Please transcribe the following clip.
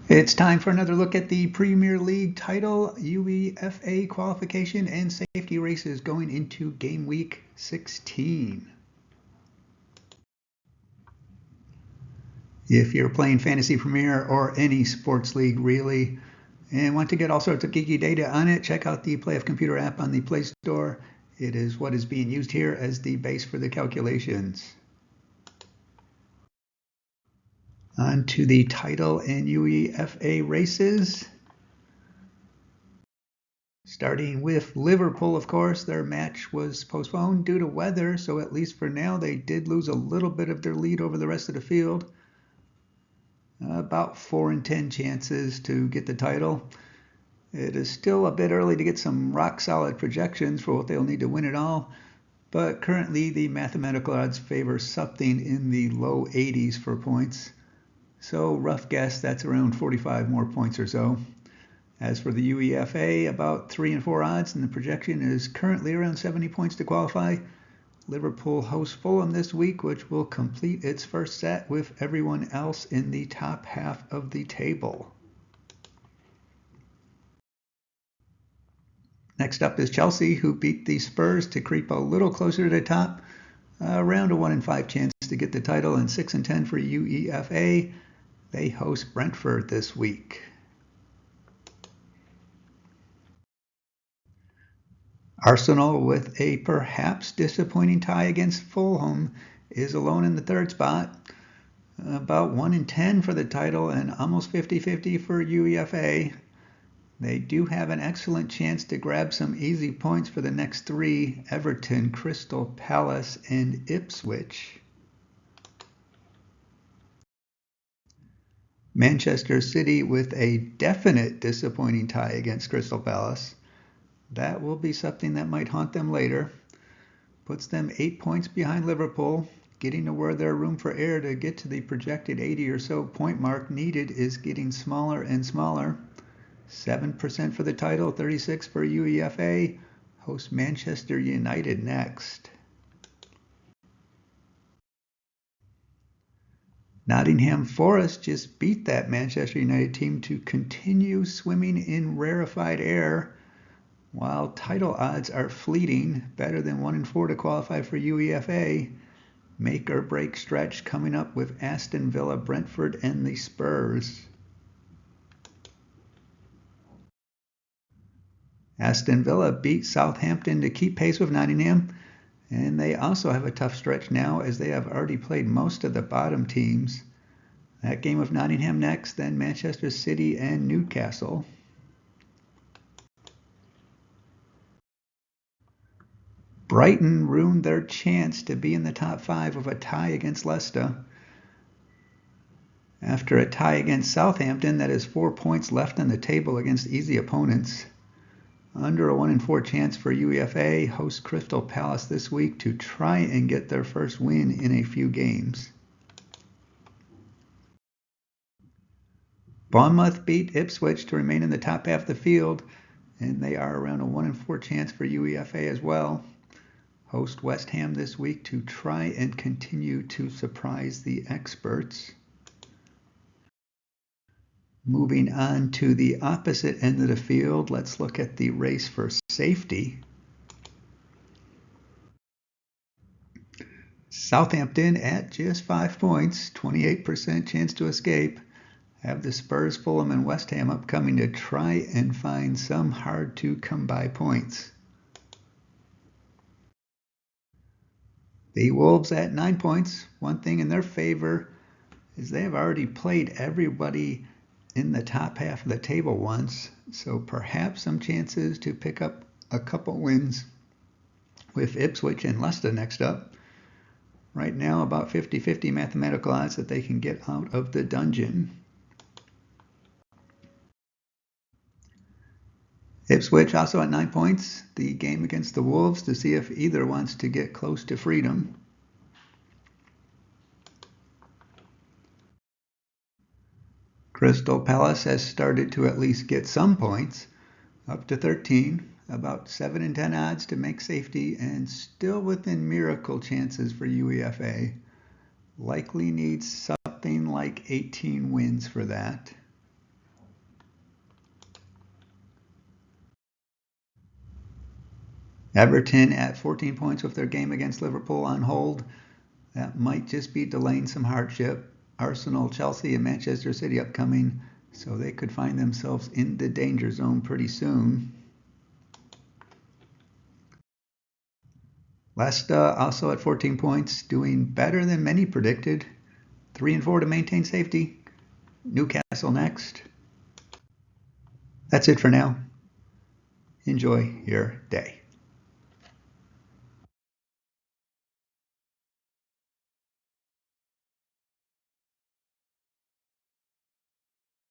It's time for another look at the Premier League title, UEFA qualification, and safety races going into Game Week 16. If you're playing Fantasy Premier or any sports league really, and want to get all sorts of geeky data on it, check out the PlayoffComputer app on the Play Store. It is what is being used here as the base for the calculations. On to the title and UEFA races. Starting with Liverpool, of course, their match was postponed due to weather, so at least for now they did lose a little bit of their lead over the rest of the field. About 4 in 10 chances to get the title. It is still a bit early to get some rock-solid projections for what they'll need to win it all, but currently the mathematical odds favor something in the low 80s for points. So rough guess, that's around 45 more points or so. As for the UEFA, about 3 and 4 odds, and the projection is currently around 70 points to qualify. Liverpool hosts Fulham this week, which will complete its first set with everyone else in the top half of the table. Next up is Chelsea, who beat the Spurs to creep a little closer to the top. Around a 1 in 5 chance to get the title, and 6 and 10 for UEFA. They host Brentford this week. Arsenal, with a perhaps disappointing tie against Fulham, is alone in the third spot. About 1 in 10 for the title and almost 50-50 for UEFA. They do have an excellent chance to grab some easy points for the next 3: Everton, Crystal Palace, and Ipswich. Manchester City with a definite disappointing tie against Crystal Palace. That will be something that might haunt them later. Puts them 8 points behind Liverpool. Getting to where there's room for error to get to the projected 80 or so point mark needed is getting smaller and smaller. 7% for the title, 36 for UEFA. Host Manchester United next. Nottingham Forest just beat that Manchester United team to continue swimming in rarefied air. While title odds are fleeting, better than 1 in 4 to qualify for UEFA. Make or break stretch coming up with Aston Villa, Brentford, and the Spurs. Aston Villa beat Southampton to keep pace with Nottingham, and they also have a tough stretch now as they have already played most of the bottom teams. That game with Nottingham next, then Manchester City and Newcastle. Brighton ruined their chance to be in the top 5 with a tie against Leicester. After a tie against Southampton, that is 4 points left on the table against easy opponents. Under a 1 in 4 chance for UEFA, host Crystal Palace this week to try and get their first win in a few games. Bournemouth beat Ipswich to remain in the top half of the field, and they are around a 1 in 4 chance for UEFA as well. Host West Ham this week to try and continue to surprise the experts. Moving on to the opposite end of the field, let's look at the race for safety. Southampton at just 5 points, 28% chance to escape, have the Spurs, Fulham, and West Ham upcoming to try and find some hard-to-come-by points. The Wolves at 9 points. One thing in their favor is they have already played everybody in the top half of the table once, so perhaps some chances to pick up a couple wins with Ipswich and Leicester next up. Right now, about 50-50 mathematical odds that they can get out of the dungeon. Ipswich also at 9 points. The game against the Wolves to see if either wants to get close to freedom. Crystal Palace has started to at least get some points, up to 13, about 7 in 10 odds to make safety, and still within miracle chances for UEFA. Likely needs something like 18 wins for that. Everton at 14 points with their game against Liverpool on hold. That might just be delaying some hardship. Arsenal, Chelsea, and Manchester City upcoming, so they could find themselves in the danger zone pretty soon. Leicester also at 14 points, doing better than many predicted. 3 and 4 to maintain safety. Newcastle next. That's it for now. Enjoy your day.